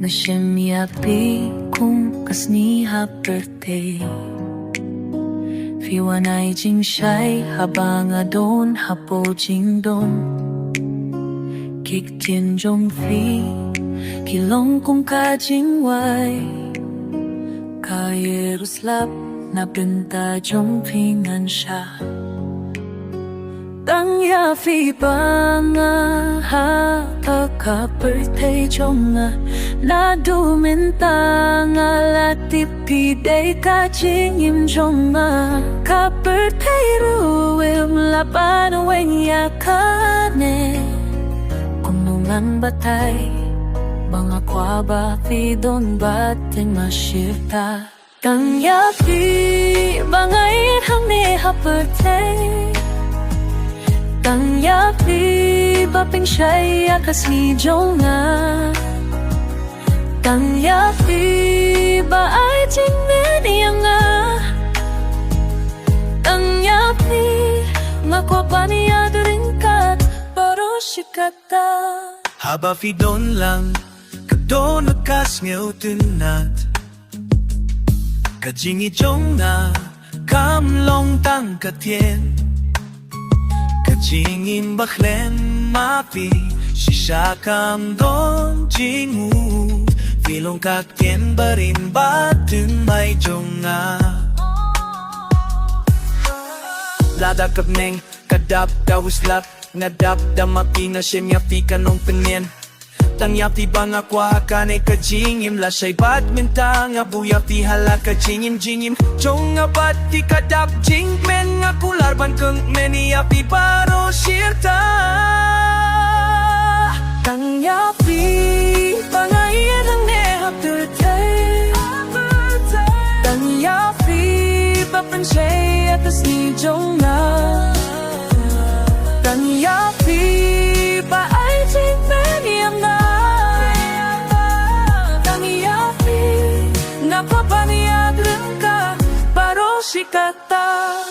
Mishimyapi kung kasni birthday Fiwanay jing shai habang adon hapo jing dong Kik tien jong fi kilong kung ka jing wai Ka Yeruslap na benta jong pingan siya Tang ya fi ba nga ha ka birthday jong nga Na duminta nga latipi day ka jing im jong nga Ka birthday ruwim laban weng ya ka ne Kung nungan batay Banga kwa ba fi don bating masyirta Tang ya fi bangay hang ne ha birthday Tang ya fi ba ping shay ya kasi jong nga Tang ya fi ba ay jing ne nga Tang ya fi nga kwa pa niya duringkat Paro shikata Haba fi don lang kadon nakas ngaw tinat Kajingi jong na kamlong tang katien Kajingin baklen mapi Shisha kam don jingu Filong kakien barin batun may jong nga Lada kabneng kadap dawislap Ngadap damapi na siyem yapi kanong penyen Tangyapi banga kwa kane kajingim Lasay badminta nga buyapi hala kajingim jingim Chong nga bati kadap jing men nga kularban keng meni yapi paro shirta Tangyapi pangayan ang neha birthday Tangyapi papansay atas ni jong na Tangyapi ba ay jing men na Napapaniyag lang ka, paro shikata